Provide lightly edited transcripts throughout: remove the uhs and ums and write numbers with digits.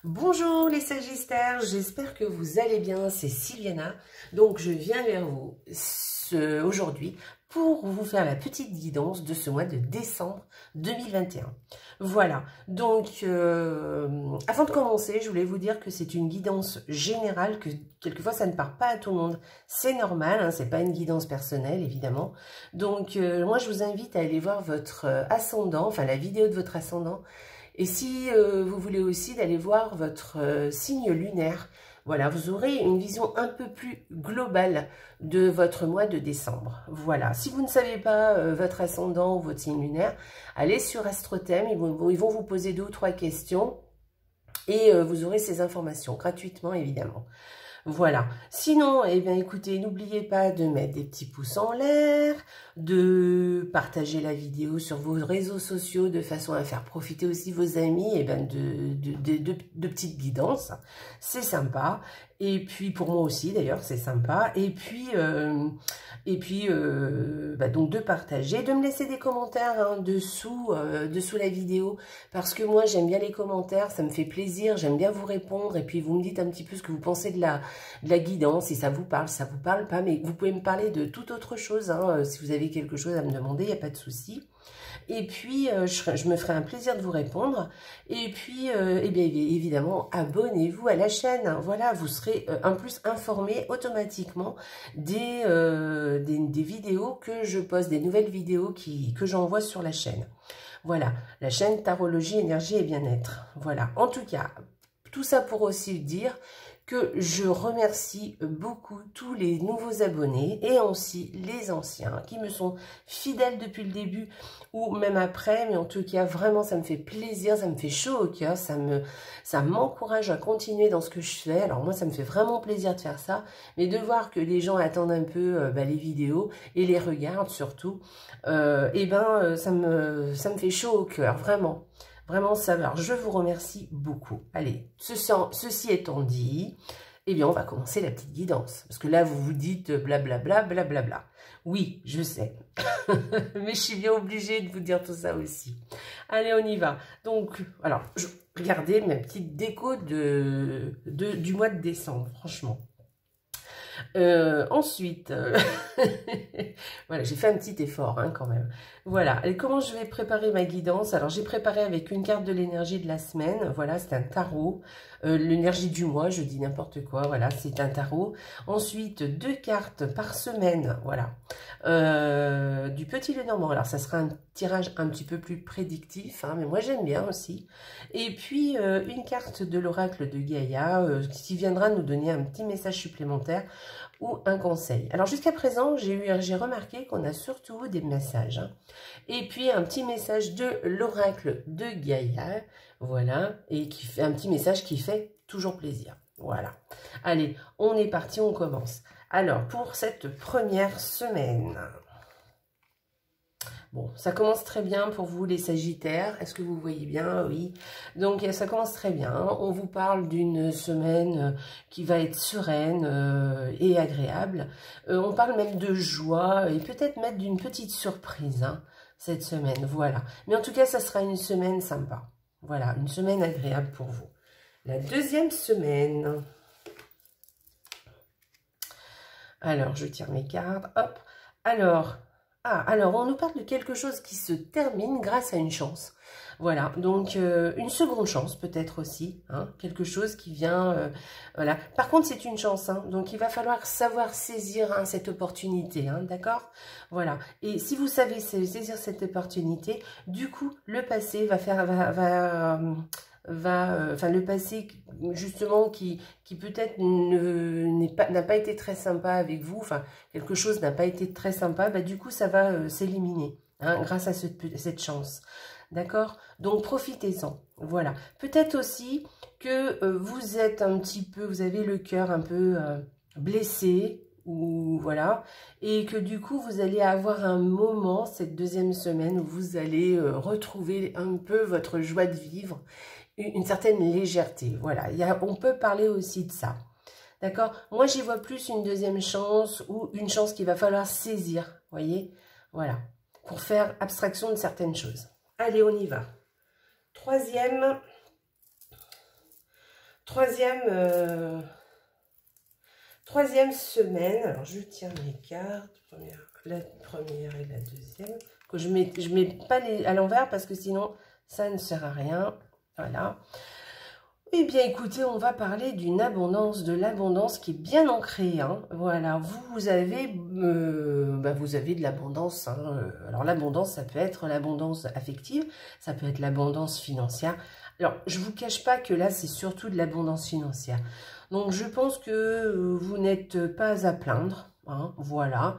Bonjour les Sagittaires, j'espère que vous allez bien, c'est Sylviana. Donc je viens vers vous aujourd'hui pour vous faire la petite guidance de ce mois de décembre 2021. Voilà, donc avant de commencer, je voulais vous dire que c'est une guidance générale, que quelquefois ça ne part pas à tout le monde. C'est normal, hein, c'est pas une guidance personnelle évidemment. Donc moi je vous invite à aller voir votre ascendant, enfin la vidéo de votre ascendant. Et si vous voulez aussi d'aller voir votre signe lunaire, voilà, vous aurez une vision un peu plus globale de votre mois de décembre. Voilà, si vous ne savez pas votre ascendant ou votre signe lunaire, allez sur AstroThème, ils vont vous poser 2 ou 3 questions et vous aurez ces informations gratuitement évidemment. Voilà. Sinon, eh bien, écoutez, n'oubliez pas de mettre des petits pouces en l'air, de partager la vidéo sur vos réseaux sociaux de façon à faire profiter aussi vos amis eh bien, de petites guidances. C'est sympa. Et puis, pour moi aussi, d'ailleurs, c'est sympa. Et puis donc de partager, de me laisser des commentaires hein, dessous la vidéo. Parce que moi, j'aime bien les commentaires, ça me fait plaisir, j'aime bien vous répondre. Et puis, vous me dites un petit peu ce que vous pensez de la guidance, si ça vous parle pas, mais vous pouvez me parler de toute autre chose, hein, si vous avez quelque chose à me demander, il n'y a pas de souci. Et puis, je me ferai un plaisir de vous répondre. Et puis, eh bien, évidemment, abonnez-vous à la chaîne. Voilà, vous serez en plus informé automatiquement des vidéos que je poste, des nouvelles vidéos que j'envoie sur la chaîne. Voilà, la chaîne Tarologie, Énergie et Bien-être. Voilà, en tout cas, tout ça pour aussi dire que je remercie beaucoup tous les nouveaux abonnés et aussi les anciens qui me sont fidèles depuis le début ou même après, mais en tout cas vraiment ça me fait plaisir, ça me fait chaud au cœur, ça m'encourage à continuer dans ce que je fais. Alors moi ça me fait vraiment plaisir de faire ça, mais de voir que les gens attendent un peu les vidéos et les regardent surtout, ça me fait chaud au cœur, vraiment. Vraiment, ça va. Alors, je vous remercie beaucoup. Allez, ceci étant dit, eh bien, on va commencer la petite guidance. Parce que là, vous vous dites blablabla, blablabla. Oui, je sais. Mais je suis bien obligée de vous dire tout ça aussi. Allez, on y va. Donc, alors, regardez ma petite déco du mois de décembre, franchement. Ensuite, voilà, j'ai fait un petit effort hein, quand même. Voilà, et comment je vais préparer ma guidance? Alors, j'ai préparé avec une carte de l'énergie de la semaine. Voilà, c'est un tarot. L'énergie du mois, je dis n'importe quoi. Voilà, c'est un tarot. Ensuite, 2 cartes par semaine. Voilà, du petit Lenormand. Alors, ça sera un tirage un petit peu plus prédictif, hein, mais moi, j'aime bien aussi. Et puis, une carte de l'oracle de Gaïa qui viendra nous donner un petit message supplémentaire ou un conseil. Alors jusqu'à présent, j'ai remarqué qu'on a surtout des messages. Hein. Et puis un petit message de l'oracle de Gaïa, voilà, et qui fait un petit message qui fait toujours plaisir. Voilà. Allez, on est parti, on commence. Alors, pour cette première semaine... Bon, ça commence très bien pour vous les Sagittaires. Est-ce que vous voyez bien? Oui. Donc, ça commence très bien. On vous parle d'une semaine qui va être sereine et agréable. On parle même de joie et peut-être même d'une petite surprise hein, cette semaine. Voilà. Mais en tout cas, ça sera une semaine sympa. Voilà, une semaine agréable pour vous. La deuxième semaine. Alors, je tire mes cartes. Hop. Alors... Ah, alors, on nous parle de quelque chose qui se termine grâce à une chance. Voilà, donc une seconde chance peut-être aussi, hein, quelque chose qui vient, voilà. Par contre, c'est une chance, hein, donc il va falloir savoir saisir hein, cette opportunité, hein, d'accord? Voilà, et si vous savez saisir cette opportunité, du coup, le passé va faire, enfin le passé justement qui peut-être n'a pas été très sympa avec vous, enfin quelque chose n'a pas été très sympa, bah du coup ça va s'éliminer hein, grâce à cette chance, d'accord? Donc profitez-en, voilà. Peut-être aussi que vous êtes un petit peu, vous avez le cœur un peu blessé, ou voilà, et que du coup vous allez avoir un moment cette deuxième semaine où vous allez retrouver un peu votre joie de vivre, une certaine légèreté, voilà, on peut parler aussi de ça, d'accord? Moi, j'y vois plus une deuxième chance ou une chance qu'il va falloir saisir, voyez? Voilà, pour faire abstraction de certaines choses. Allez, on y va. Troisième Troisième semaine. Alors, je tire mes cartes. La première et la deuxième. Que je mets pas à l'envers parce que sinon, ça ne sert à rien. Voilà. Eh bien, écoutez, on va parler d'une abondance, de l'abondance qui est bien ancrée. Hein. Voilà, vous avez de l'abondance. Hein. Alors, l'abondance, ça peut être l'abondance affective, ça peut être l'abondance financière. Alors, je ne vous cache pas que là, c'est surtout de l'abondance financière. Donc, je pense que vous n'êtes pas à plaindre. Hein, voilà,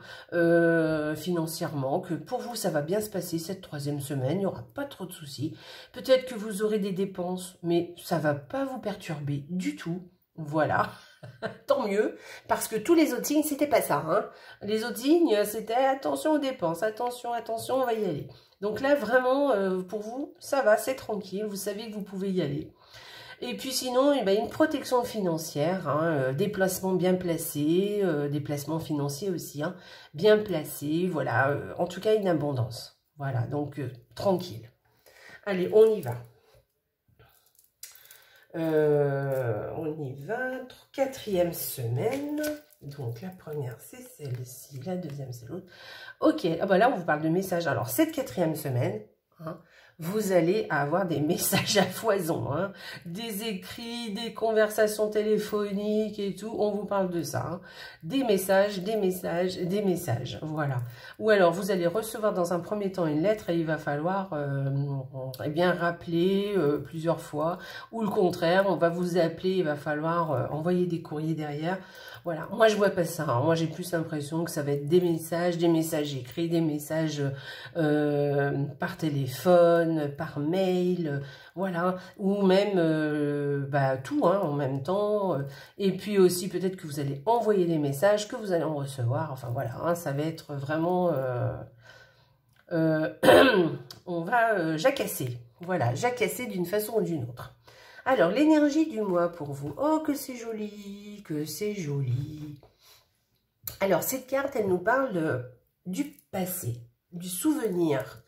financièrement, que pour vous ça va bien se passer cette troisième semaine, il n'y aura pas trop de soucis. Peut-être que vous aurez des dépenses, mais ça ne va pas vous perturber du tout. Voilà, tant mieux, parce que tous les autres signes, c'était pas ça. Hein. Les autres signes, c'était attention aux dépenses, attention, attention, on va y aller. Donc là, vraiment, pour vous, ça va, c'est tranquille, vous savez que vous pouvez y aller. Et puis sinon, eh ben, une protection financière, hein, des placements bien placés, des placements financiers aussi, hein, bien placés, voilà, en tout cas une abondance. Voilà, donc tranquille. Allez, on y va. On y va, quatrième semaine. Donc la première, c'est celle-ci, la deuxième, c'est l'autre. Ok, ah bah là, on vous parle de messages. Alors, cette quatrième semaine, hein, vous allez avoir des messages à foison, hein, des écrits, des conversations téléphoniques et tout, on vous parle de ça, hein, des messages, voilà. Ou alors, vous allez recevoir dans un premier temps une lettre et il va falloir eh bien rappeler plusieurs fois, ou le contraire, on va vous appeler, il va falloir envoyer des courriers derrière. Voilà, moi je vois pas ça, hein. Moi j'ai plus l'impression que ça va être des messages écrits, des messages par téléphone, par mail, voilà, ou même tout hein, en même temps, et puis aussi peut-être que vous allez envoyer des messages, que vous allez en recevoir, enfin voilà, hein, ça va être vraiment, on va jacasser, voilà, jacasser d'une façon ou d'une autre. Alors, l'énergie du mois pour vous. Oh, que c'est joli, que c'est joli. Alors, cette carte, elle nous parle du passé, du souvenir.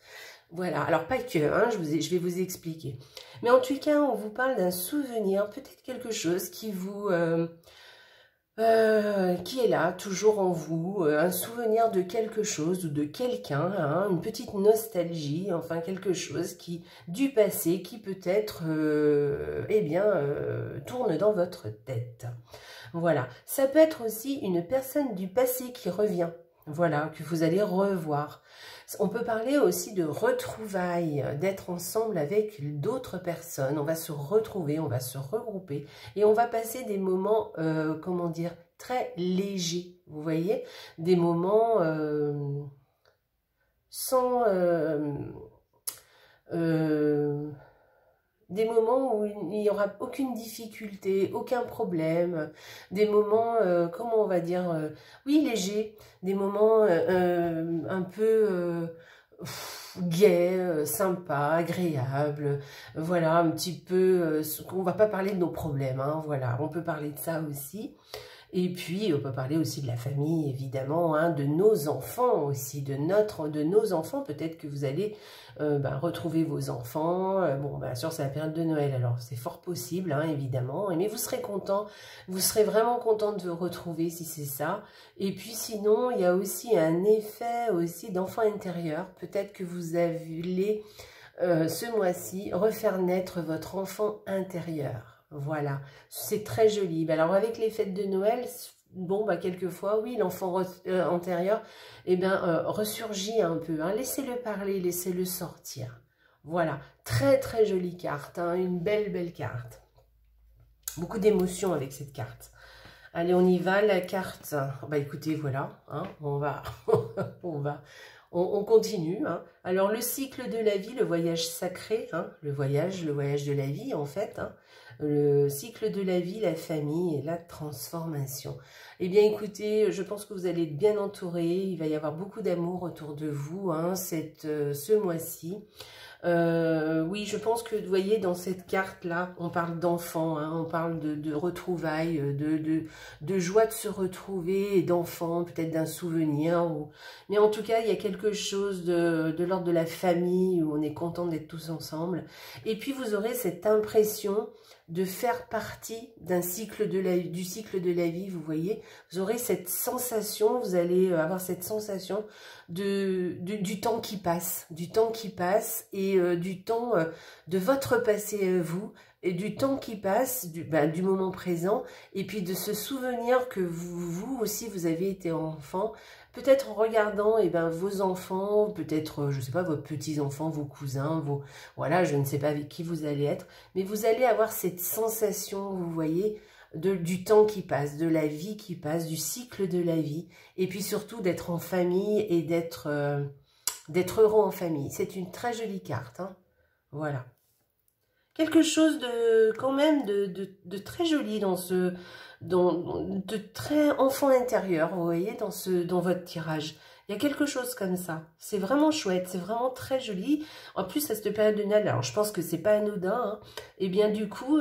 Voilà, alors pas que, hein, je vais vous expliquer. Mais en tout cas, on vous parle d'un souvenir, peut-être quelque chose qui vous... qui est là, toujours en vous, un souvenir de quelque chose ou de quelqu'un, hein, une petite nostalgie, enfin quelque chose qui du passé qui peut-être, tourne dans votre tête. Voilà, ça peut être aussi une personne du passé qui revient, voilà, que vous allez revoir. On peut parler aussi de retrouvailles, d'être ensemble avec d'autres personnes. On va se retrouver, on va se regrouper et on va passer des moments, comment dire, très légers. Vous voyez, des moments sans... des moments où il n'y aura aucune difficulté, aucun problème, des moments, comment on va dire, oui, légers, des moments un peu gais, sympa, agréable, voilà, un petit peu, on va pas parler de nos problèmes, hein, voilà, on peut parler de ça aussi. Et puis, on peut parler aussi de la famille, évidemment, hein, de nos enfants aussi, de nos enfants. Peut-être que vous allez retrouver vos enfants. Bon, bien sûr, c'est la période de Noël, alors c'est fort possible, hein, évidemment. Mais vous serez content, vous serez vraiment content de vous retrouver si c'est ça. Et puis sinon, il y a aussi un effet aussi d'enfant intérieur. Peut-être que vous allez, ce mois-ci, refaire naître votre enfant intérieur. Voilà, c'est très joli. Alors avec les fêtes de Noël, bon, quelquefois, oui, l'enfant antérieur, ressurgit un peu. Hein. Laissez-le parler, laissez-le sortir. Voilà, très très jolie carte, hein, une belle belle carte. Beaucoup d'émotions avec cette carte. Allez, on y va, la carte. Écoutez, voilà, hein, on continue. Hein. Alors, le cycle de la vie, le voyage sacré, hein, le voyage de la vie, en fait, hein, le cycle de la vie, la famille et la transformation. Eh bien, écoutez, je pense que vous allez être bien entouré. Il va y avoir beaucoup d'amour autour de vous, hein, ce mois-ci. Oui, je pense que, vous voyez, dans cette carte-là, on parle d'enfants, hein, on parle de retrouvailles, de joie de se retrouver, et d'enfants, peut-être d'un souvenir. Mais en tout cas, il y a quelque chose de l'ordre de la famille, où on est content d'être tous ensemble. Et puis, vous aurez cette impression de faire partie d'un cycle du cycle de la vie, vous voyez. Vous aurez cette sensation, vous allez avoir cette sensation du temps qui passe, et du temps de votre passé vous, et du temps qui passe, du moment présent, et puis de se souvenir que vous aussi, vous avez été enfant, peut-être en regardant vos enfants, peut-être, je ne sais pas, vos petits-enfants, vos cousins, voilà, je ne sais pas avec qui vous allez être, mais vous allez avoir cette sensation, vous voyez, du temps qui passe, de la vie qui passe, du cycle de la vie, et puis surtout d'être en famille et d'être heureux en famille. C'est une très jolie carte, hein. Voilà. Quelque chose de quand même de très joli de très enfant intérieur, vous voyez, dans votre tirage. Il y a quelque chose comme ça. C'est vraiment chouette, c'est vraiment très joli. En plus, à cette période de Noël, alors je pense que c'est pas anodin, hein, et bien du coup,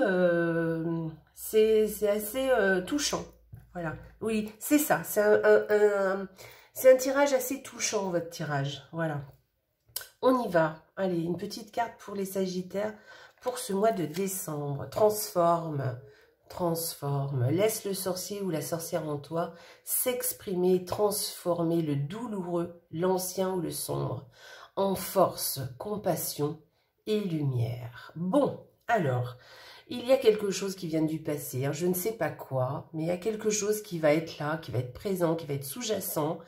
c'est assez touchant. Voilà, oui, c'est ça. C'est un tirage assez touchant, votre tirage. Voilà. On y va. Allez, une petite carte pour les Sagittaires pour ce mois de décembre. Transforme. Laisse le sorcier ou la sorcière en toi s'exprimer, transformer le douloureux, l'ancien ou le sombre, en force, compassion et lumière. Bon, alors, il y a quelque chose qui vient du passé, hein, je ne sais pas quoi, mais il y a quelque chose qui va être là, qui va être présent, qui va être sous-jacent,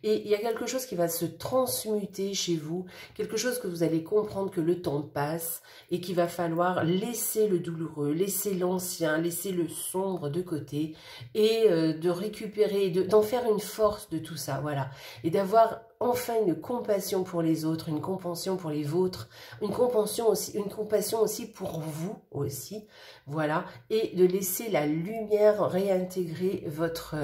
et il y a quelque chose qui va se transmuter chez vous, quelque chose que vous allez comprendre que le temps passe, et qu'il va falloir laisser le douloureux, laisser l'ancien, laisser le sombre de côté, et de récupérer, d'en faire une force de tout ça, voilà, et d'avoir enfin une compassion pour les autres, une compassion pour les vôtres, une compassion aussi pour vous aussi, voilà, et de laisser la lumière réintégrer votre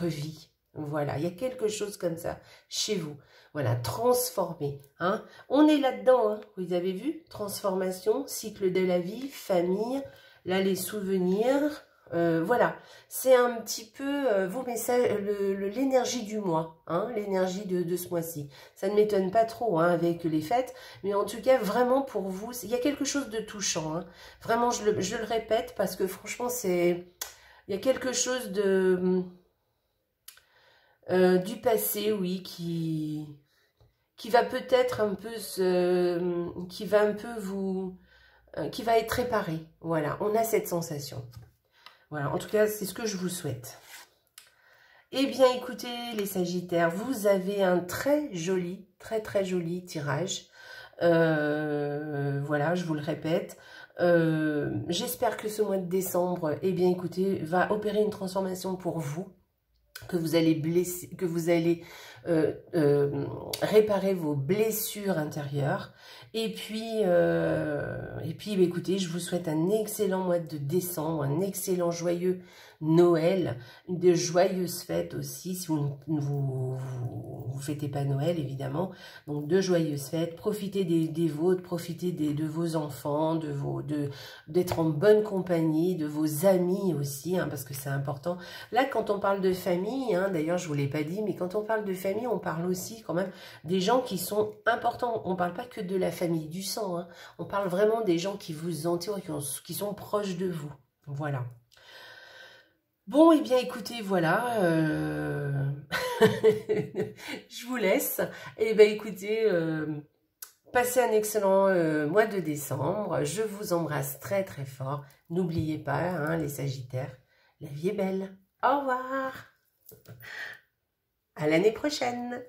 vie. Voilà, il y a quelque chose comme ça chez vous. Voilà, transformer. Hein. On est là-dedans, hein, vous avez vu, transformation, cycle de la vie, famille, là les souvenirs. Voilà, c'est un petit peu vos messages, l'énergie du mois, hein, l'énergie de ce mois-ci. Ça ne m'étonne pas trop hein, avec les fêtes, mais en tout cas, vraiment pour vous, il y a quelque chose de touchant. Hein. Vraiment, je le répète parce que franchement, il y a quelque chose du passé, oui, qui va peut-être un peu qui va être réparé. Voilà, on a cette sensation. Voilà, en tout cas, c'est ce que je vous souhaite. Eh bien, écoutez, les Sagittaires, vous avez un très joli tirage. Voilà, je vous le répète. J'espère que ce mois de décembre, eh bien, écoutez, va opérer une transformation pour vous, que vous allez réparer vos blessures intérieures. Et puis, écoutez, je vous souhaite un excellent mois de décembre, un excellent joyeux Noël, de joyeuses fêtes aussi, si vous ne fêtez pas Noël, évidemment. Donc, de joyeuses fêtes, profitez des vôtres, profitez de vos enfants, d'être en bonne compagnie, de vos amis aussi, hein, parce que c'est important. Là, quand on parle de famille, hein, d'ailleurs, je ne vous l'ai pas dit, mais quand on parle de famille, on parle aussi quand même des gens qui sont importants. On ne parle pas que de la famille du sang, hein. On parle vraiment des gens qui vous entourent, qui sont proches de vous. Voilà. Bon, eh bien, écoutez, voilà, je vous laisse. Eh bien, écoutez, passez un excellent mois de décembre. Je vous embrasse très, très fort. N'oubliez pas, hein, les Sagittaires, la vie est belle. Au revoir. À l'année prochaine.